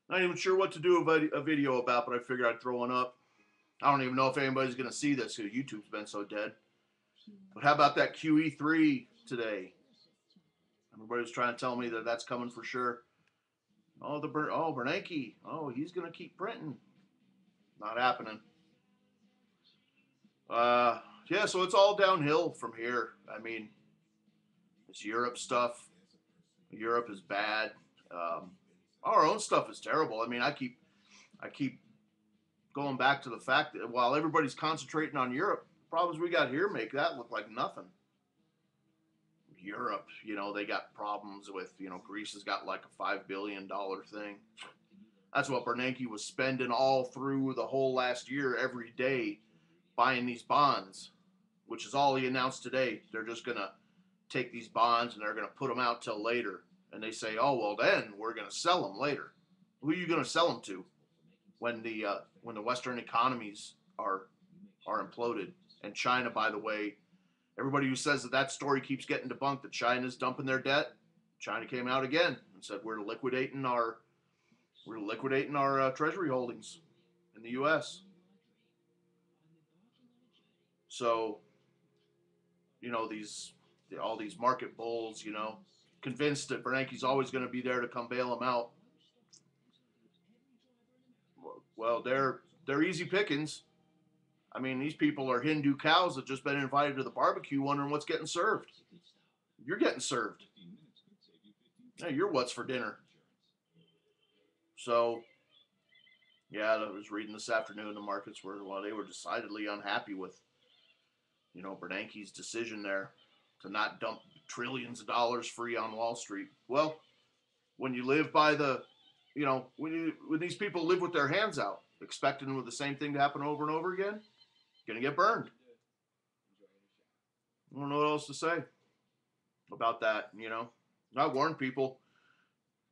Not even sure what to do a video about, but I figured I'd throw one up. I don't even know if anybody's going to see this because YouTube's been so dead. But how about that QE3 today? Everybody's trying to tell me that that's coming for sure. Bernanke. Oh, he's going to keep printing. Not happening. Yeah, so it's all downhill from here. I mean, it's Europe stuff. Europe is bad. Um, our own stuff is terrible. I mean, I keep going back to the fact that while everybody's concentrating on Europe, the problems we got here make that look like nothing. Europe, they got problems with, Greece has got like a $5 billion thing. That's what Bernanke was spending all through the whole last year, every day, buying these bonds, which is all he announced today. They're just going to take these bonds and they're going to put them out till later. And they say, oh, well, then we're going to sell them later. Who are you going to sell them to when the Western economies are imploded? And China, by the way, everybody who says that story keeps getting debunked, that China's dumping their debt, China came out again and said we're liquidating our treasury holdings in the U.S. So, all these market bulls, convinced that Bernanke's always going to be there to come bail them out. Well, they're easy pickings. I mean, these people are Hindu cows that just been invited to the barbecue, wondering what's getting served. You're getting served. Hey, you're what's for dinner. So, yeah, I was reading this afternoon. The markets they were decidedly unhappy with, Bernanke's decision there to not dump trillions of dollars free on Wall Street. Well, when you live by when these people live with their hands out, expecting the same thing to happen over and over again, gonna get burned. I don't know what else to say about that. I warned people.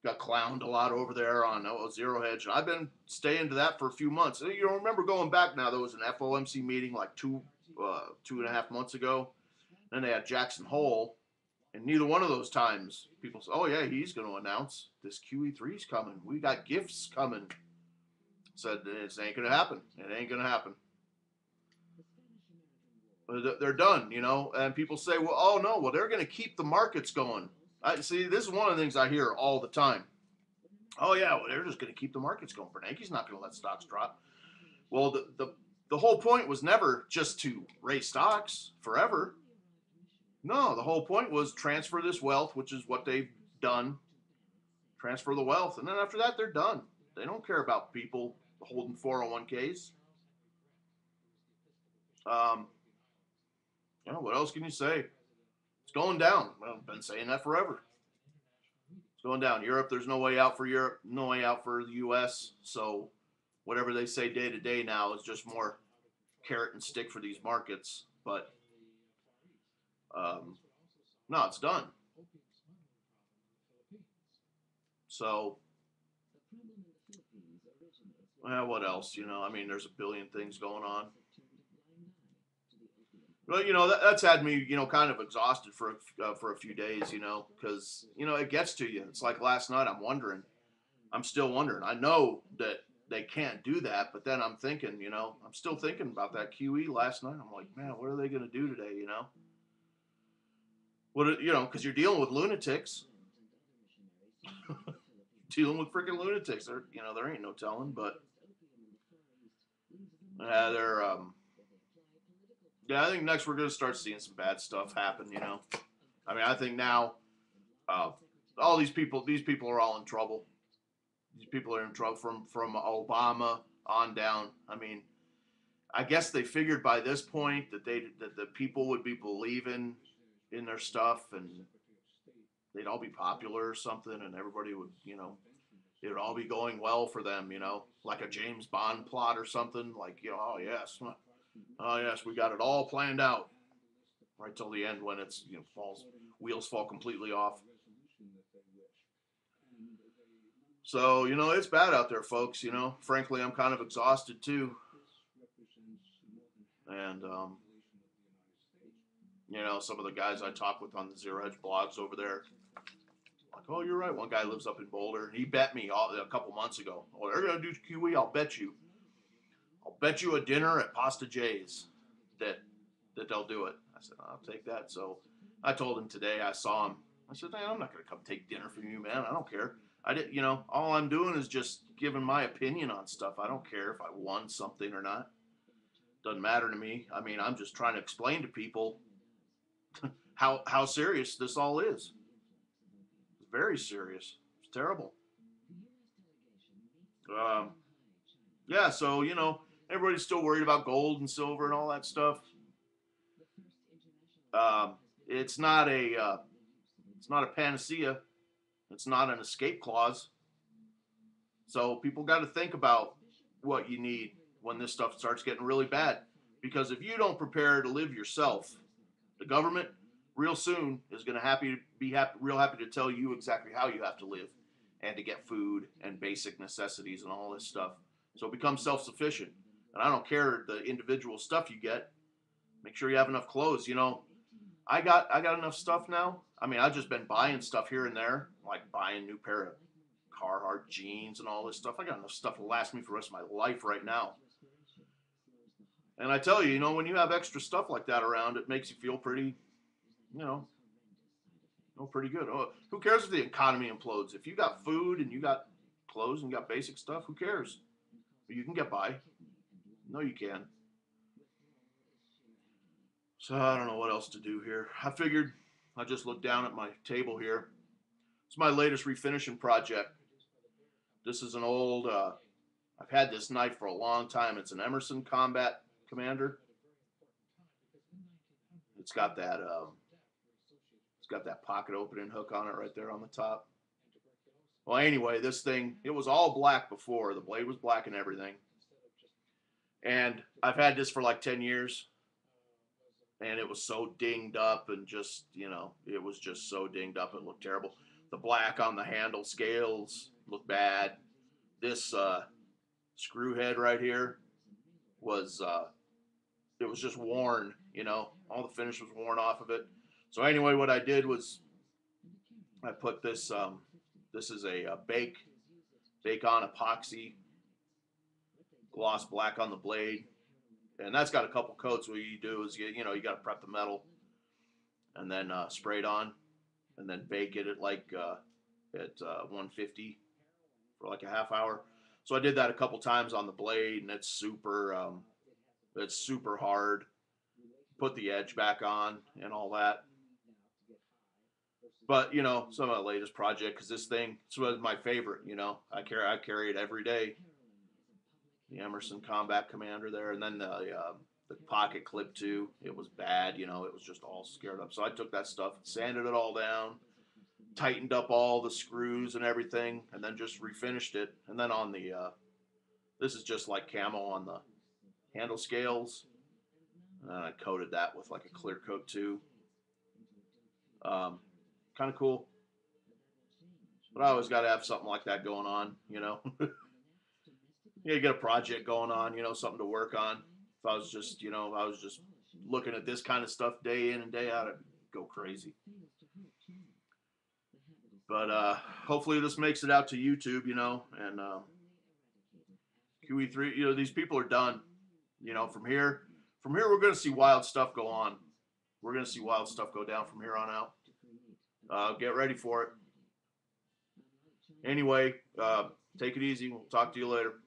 Got clowned a lot over there on zero hedge. I've been staying to that for a few months. Remember going back now, there was an FOMC meeting like 2.5 months ago. Then they had Jackson Hole, and neither one of those times people said, oh yeah, he's going to announce this QE3's coming. We got gifts coming. Said it ain't going to happen. It ain't going to happen. They're done, and people say, well, oh no, well, they're going to keep the markets going. See, this is one of the things I hear all the time. Oh yeah, well, they're just going to keep the markets going. Bernanke's not going to let stocks drop. Well, the whole point was never just to raise stocks forever. No, the whole point was transfer this wealth, which is what they've done. Transfer the wealth, and then after that, they're done. They don't care about people holding 401ks. What else can you say? It's going down. Well, I've been saying that forever. It's going down. Europe, there's no way out for Europe, no way out for the U.S. So whatever they say day to day now is just more carrot and stick for these markets. But no, it's done. So, well, what else? I mean, there's a billion things going on. Well, that's had me, kind of exhausted for a few days, because it gets to you. It's like last night. I'm still wondering. I know that they can't do that, but then I'm thinking, I'm still thinking about that QE last night. I'm like, man, what are they going to do today? Because you're dealing with lunatics, dealing with freaking lunatics. There ain't no telling, but they're yeah, I think next we're going to start seeing some bad stuff happen. I mean, I think now all these people are all in trouble. These people are in trouble from Obama on down. I mean, I guess they figured by this point that the people would be believing in their stuff and they'd all be popular or something, and everybody would, it would all be going well for them, like a James Bond plot or something. Like, oh yes, we got it all planned out, right till the end when it's wheels fall completely off. So it's bad out there, folks. Frankly, I'm kind of exhausted too, and some of the guys I talk with on the Zero Hedge blogs over there, like, Oh, you're right. One guy lives up in Boulder, and he bet me a couple months ago. Oh, they're gonna do QE. I'll bet you. I'll bet you a dinner at Pasta J's that they'll do it. I said, I'll take that. So I told him today. I saw him. I said, I'm not gonna come take dinner from you, man. I don't care. I did. All I'm doing is just giving my opinion on stuff. I don't care if I won something or not. Doesn't matter to me. I mean, I'm just trying to explain to people how serious this all is. It's very serious. It's terrible. Um, yeah, so everybody's still worried about gold and silver and all that stuff. Um, it's not a panacea. It's not an escape clause. So people got to think about what you need when this stuff starts getting really bad. Because if you don't prepare to live yourself, the government real soon is going to be real happy to tell you exactly how you have to live and to get food and basic necessities and all this stuff. So become self-sufficient. And I don't care the individual stuff you get. Make sure you have enough clothes. I got enough stuff now. I mean, I've just been buying stuff here and there, like buying a new pair of Carhartt jeans and all this stuff. I got enough stuff to last me for the rest of my life right now. And I tell you, when you have extra stuff like that around, it makes you feel pretty, pretty good. Oh, who cares if the economy implodes? If you got food and you got clothes and you got basic stuff, who cares? You can get by. No, you can. So I don't know what else to do here. I figured I just look down at my table here. It's my latest refinishing project. This is an old, I've had this knife for a long time. It's an Emerson Combat Commander. It's got that pocket opening hook on it right there on the top. Well, anyway, this thing, it was all black before. The blade was black and everything. And I've had this for like 10 years. And it was so dinged up and just, it was just so dinged up. It looked terrible. The black on the handle scales looked bad. This screw head right here was, it was just worn, all the finish was worn off of it. So anyway, what I did was I put this, this is a bake on epoxy, gloss black on the blade. And that's got a couple coats. What you do is you got to prep the metal and then spray it on and then bake it at like at 150 for like a half hour. So I did that a couple times on the blade, and it's super hard. Put the edge back on and all that. But some of the latest project, because this thing, this was my favorite. I carry it every day. The Emerson Combat Commander there, and then the pocket clip too. It was bad, it was just all scared up. So I took that stuff, sanded it all down, tightened up all the screws and everything, and then just refinished it. And then on the, this is just like camo on the handle scales. And then I coated that with like a clear coat too. Kind of cool. But I always got to have something like that going on, You get a project going on, something to work on. If I was just, looking at this kind of stuff day in and day out, I'd go crazy. But hopefully this makes it out to YouTube, and QE3, these people are done. From here we're going to see wild stuff go on. We're going to see wild stuff go down from here on out. Get ready for it. Anyway, take it easy. We'll talk to you later.